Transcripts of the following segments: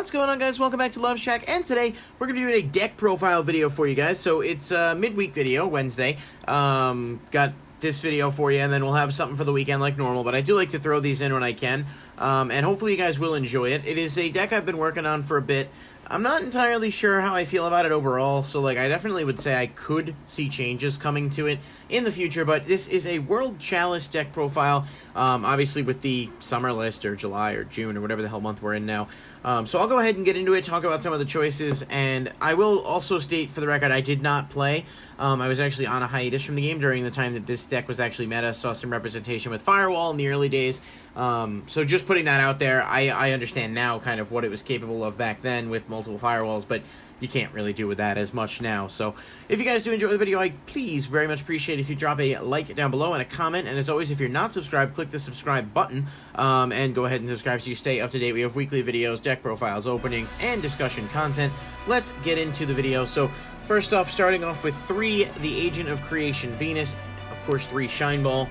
What's going on, guys? Welcome back to Loveshack, and today we're going to be doing a deck profile video for you guys. So it's a midweek video, Wednesday. Got this video for you, and then we'll have something for the weekend like normal, but I do like to throw these in when I can, and hopefully you guys will enjoy it. It is a deck I've been working on for a bit. I'm not entirely sure how I feel about it overall, so like I definitely would say I could see changes coming to it in the future, but this is a World Chalice deck profile, obviously with the summer list, or July, or June, or whatever the hell month we're in now. So I'll go ahead and get into it, talk about some of the choices, and I will also state for the record I did not play. I was actually on a hiatus from the game during the time that this deck was actually meta, saw some representation with Firewall in the early days. So just putting that out there, I understand now kind of what it was capable of back then with multiple Firewalls, but you can't really do with that as much now. So if you guys do enjoy the video, I please very much appreciate if you drop a like down below and a comment. And as always, if you're not subscribed, click the subscribe button and go ahead and subscribe so you stay up to date. We have weekly videos, deck profiles, openings, and discussion content. Let's get into the video. So first off, starting off with 3, the Agent of Creation, Venus. Of course, 3, Shine Ball.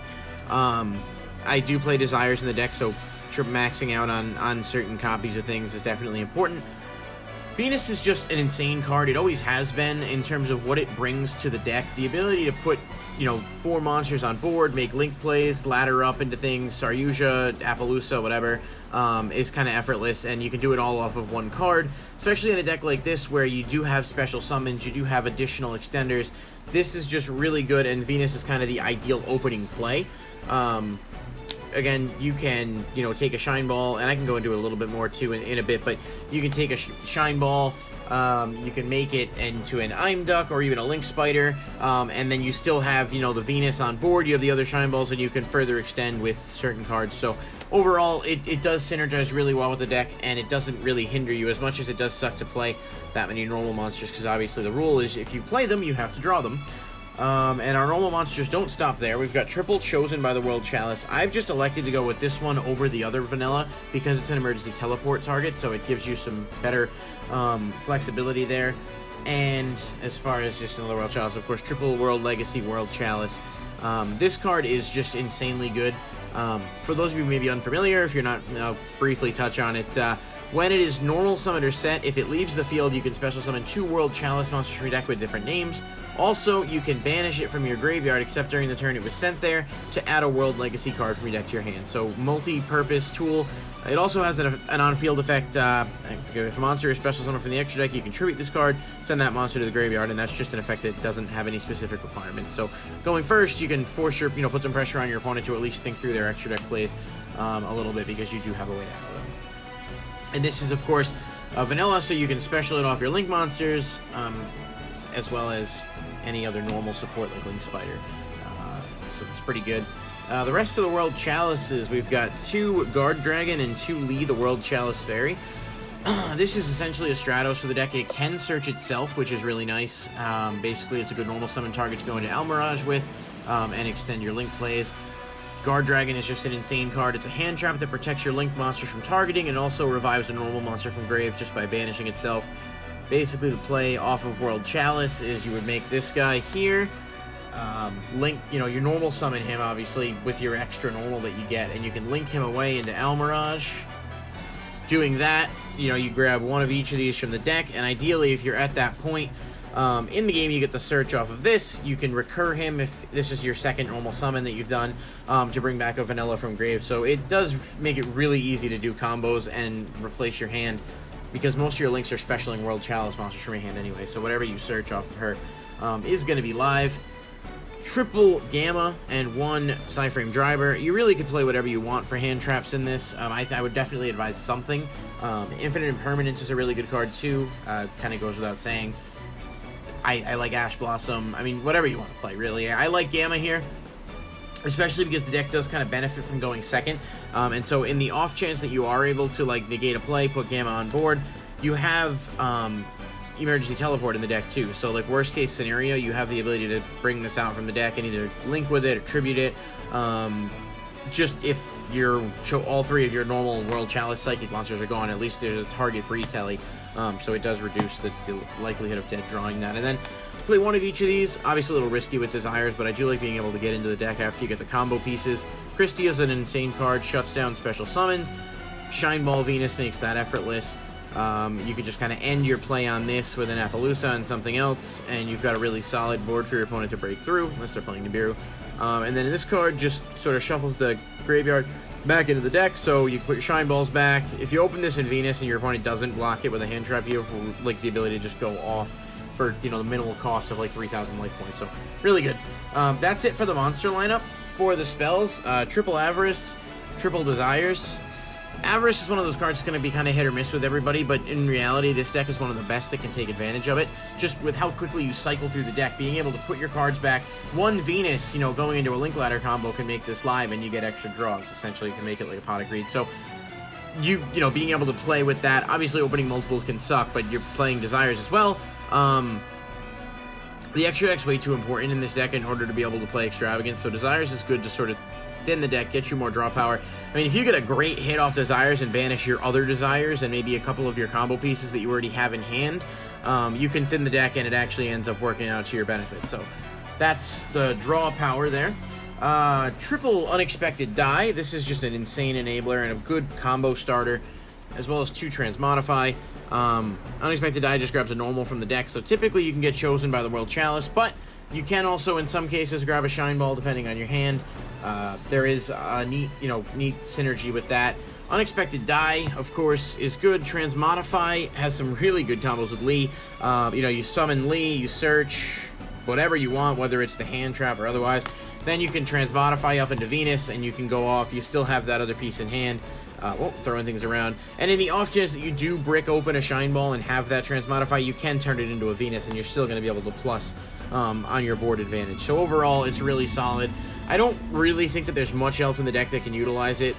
I do play Desires in the deck, so maxing out on certain copies of things is definitely important. Venus is just an insane card. It always has been in terms of what it brings to the deck. The ability to put, 4 monsters on board, make link plays, ladder up into things, Saryuja, Appaloosa, whatever, is kind of effortless, and you can do it all off of one card, especially in a deck like this where you do have special summons, you do have additional extenders. This is just really good, and Venus is kind of the ideal opening play. Again, you can, take a Shine Ball, and I can go into it a little bit more, too, in a bit, but you can take a Shine Ball, you can make it into an Imduck or even a Link Spider, and then you still have, the Venus on board, you have the other Shine Balls, and you can further extend with certain cards. So, overall, it does synergize really well with the deck, and it doesn't really hinder you as much as it does suck to play that many normal monsters, because obviously the rule is if you play them, you have to draw them. And our normal monsters don't stop there. We've got triple chosen by the World Chalice. I've just elected to go with this one over the other vanilla because it's an emergency teleport target, so it gives you some better flexibility there. And as far as just another World Chalice, of course, triple World Legacy World Chalice. This card is just insanely good. For those of you maybe unfamiliar, if you're not, I'll briefly touch on it. When it is normal summon or set, if it leaves the field, you can special summon 2 World Chalice monsters from your deck with different names. Also, you can banish it from your graveyard, except during the turn it was sent there, to add a World Legacy card from your deck to your hand. So, multi-purpose tool. It also has an on-field effect. If a monster is special summoned from the extra deck, you can tribute this card, send that monster to the graveyard, and that's just an effect that doesn't have any specific requirements. So, going first, you can force your, put some pressure on your opponent to at least think through their extra deck plays a little bit, because you do have a way to handle them. And this is, of course, vanilla, so you can special it off your Link monsters, as well as any other normal support like Link Spider. So it's pretty good. The rest of the World Chalices, we've got 2 Guard Dragon and 2 Lee, the World Chalice Fairy. This is essentially a Stratos for the deck. It can search itself, which is really nice. Basically, it's a good normal summon target to go into Almirage with and extend your Link plays. Guard Dragon is just an insane card. It's a hand trap that protects your Link monsters from targeting and also revives a normal monster from grave just by banishing itself. Basically, the play off of World Chalice is you would make this guy here, link, you normal summon him, obviously, with your extra normal that you get, and you can link him away into Almirage. Doing that, you grab one of each of these from the deck, and ideally, if you're at that point in the game, you get the search off of this. You can recur him if this is your second normal summon that you've done to bring back a vanilla from grave. So it does make it really easy to do combos and replace your hand, because most of your links are specialing World Chalice monsters from your hand anyway, so whatever you search off of her is going to be live. Triple Gamma and 1 Psyframe Driver. You really could play whatever you want for hand traps in this. I would definitely advise something. Infinite Impermanence is a really good card too. Kind of goes without saying. I like Ash Blossom. I mean, whatever you want to play, really. I like Gamma here, especially because the deck does kind of benefit from going second. And so in the off chance that you are able to, negate a play, put Gamma on board, you have emergency teleport in the deck, too. So, worst case scenario, you have the ability to bring this out from the deck and either link with it or tribute it. Just if all 3 of your normal World Chalice Psychic monsters are gone, at least there's a target for E-Telly. So it does reduce the likelihood of dead drawing that. And then play one of each of these. Obviously a little risky with Desires, but I do like being able to get into the deck after you get the combo pieces. Christie is an insane card, shuts down special summons. Shine Ball Venus makes that effortless. You could just kind of end your play on this with an Appaloosa and something else, and you've got a really solid board for your opponent to break through, unless they're playing Nibiru. And then this card just sort of shuffles the graveyard back into the deck, so you put your Shine Balls back. If you open this in Venus and your opponent doesn't block it with a hand trap, you have like the ability to just go off for, you know, the minimal cost of like 3,000 life points. So really good. That's it for the monster lineup. For the spells, Triple Avarice, Triple Desires. Avarice is one of those cards that's going to be kind of hit or miss with everybody, but in reality, this deck is one of the best that can take advantage of it. Just with how quickly you cycle through the deck, being able to put your cards back. One Venus, you know, going into a Link Ladder combo can make this live, and you get extra draws. Essentially, you can make it like a Pot of Greed. So, you know, being able to play with that, obviously opening multiples can suck, but you're playing Desires as well. The extra deck's way too important in this deck in order to be able to play Extravagance, so Desires is good to sort of thin the deck, get you more draw power. I mean, if you get a great hit off Desires and banish your other Desires and maybe a couple of your combo pieces that you already have in hand, you can thin the deck and it actually ends up working out to your benefit. So that's the draw power there. Triple Unexpected Die. This is just an insane enabler and a good combo starter, as well as 2 Transmodify. Unexpected Die just grabs a normal from the deck, so typically you can get chosen by the World Chalice, but you can also, in some cases, grab a Shine Ball depending on your hand. There is a neat synergy with that. Unexpected Die, of course, is good. Transmodify has some really good combos with Lee. You know, you summon Lee, you search whatever you want, whether it's the hand trap or otherwise. Then you can Transmodify up into Venus, and you can go off. You still have that other piece in hand. Throwing things around. And in the off chance that you do brick open a Shine Ball and have that Transmodify, you can turn it into a Venus, and you're still going to be able to plus on your board advantage. So overall, it's really solid. I don't really think that there's much else in the deck that can utilize it.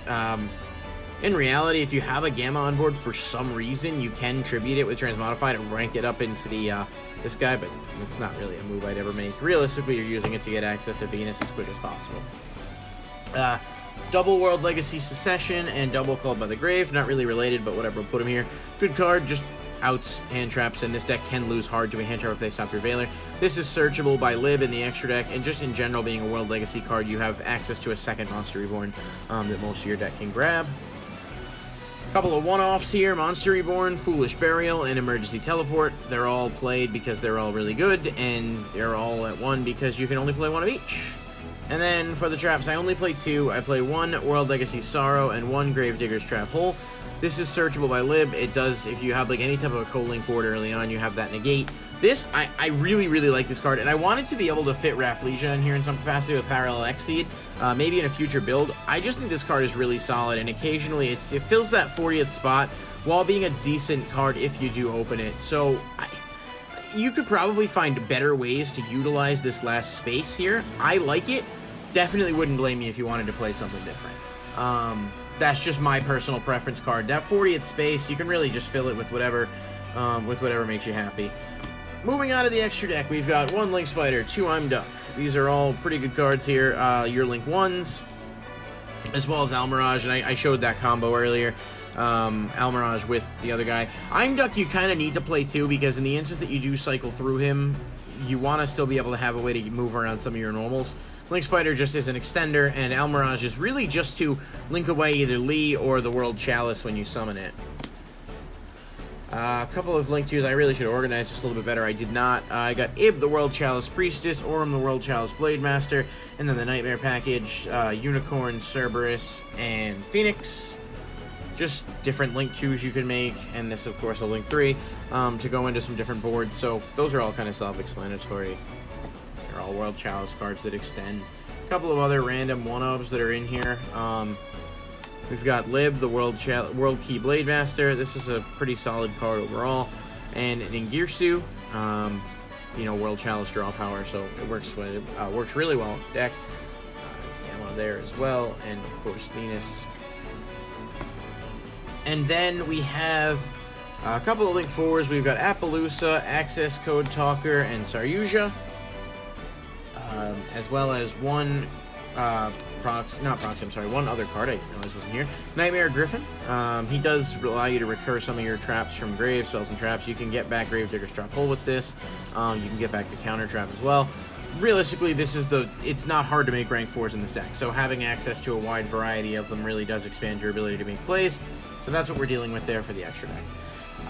In reality, if you have a Gamma on board for some reason, you can tribute it with Transmodify to rank it up into the this guy, but it's not really a move I'd ever make. Realistically, you're using it to get access to Venus as quick as possible. Double World Legacy Secession and double Called by the Grave. Not really related, but whatever, we'll put them here. Good card, just outs hand traps, and this deck can lose hard to a hand trap if they stop your Veiler. This is searchable by Lib in the extra deck, and just in general, being a World Legacy card, you have access to a second Monster Reborn that most of your deck can grab. Couple of one-offs here: Monster Reborn, Foolish Burial, and Emergency Teleport. They're all played because they're all really good, and they're all at 1 because you can only play 1 of each. And then for the traps, I only play 2. I play 1 World Legacy Sorrow and 1 Gravedigger's Trap Hole. This is searchable by Lib. It does, if you have like any type of a co-link board early on, you have that negate. This, I really, really like this card, and I wanted to be able to fit Rafflesia in here in some capacity with Parallel Exceed, maybe in a future build. I just think this card is really solid, and occasionally it fills that 40th spot while being a decent card if you do open it. So you could probably find better ways to utilize this last space here. I like it. Definitely wouldn't blame me if you wanted to play something different. That's just my personal preference card. That 40th space, you can really just fill it with whatever makes you happy. Moving on to the extra deck, we've got 1 Link Spider, 2 I'm Duck. These are all pretty good cards here. Your Link 1s, as well as Almirage, and I showed that combo earlier. Almirage with the other guy. I'm Duck you kind of need to play too, because in the instance that you do cycle through him, you want to still be able to have a way to move around some of your normals. Link Spider just is an extender, and Almirage is really just to link away either Lee or the World Chalice when you summon it. A couple of Link 2s, I really should have organized this a little bit better. I did not. I got Ib, the World Chalice Priestess, Orm, the World Chalice Blade Master, and then the Nightmare package, Unicorn, Cerberus, and Phoenix. Just different Link 2s you can make, and this, of course, a Link 3, to go into some different boards. So those are all kind of self-explanatory. They're all World Chalice cards that extend. A couple of other random one-ups that are in here. We've got Lib, the World Key Blade Master. This is a pretty solid card overall. And an Ingirsu, you know, World Chalice draw power, so it works really well in the deck. Gamma there as well, and of course Venus. And then we have a couple of Link 4s. We've got Appaloosa, Access Code Talker, and Saryuja. As well as one one other card I realized wasn't here. Nightmare Griffin. He does allow you to recur some of your traps from grave, spells and traps. You can get back Gravedigger's Trap Hole with this. You can get back the counter trap as well. Realistically, it's not hard to make rank 4s in this deck, so having access to a wide variety of them really does expand your ability to make plays. So that's what we're dealing with there for the extra deck.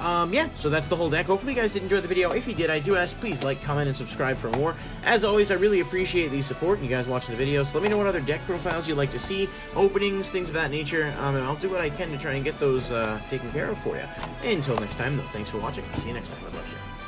Yeah, so that's the whole deck. Hopefully you guys did enjoy the video. If you did, I do ask, please like, comment, and subscribe for more. As always, I really appreciate the support and you guys watching the video. So let me know what other deck profiles you'd like to see, openings, things of that nature, and I'll do what I can to try and get those taken care of for you. Until next time, though, thanks for watching. See you next time. I love you.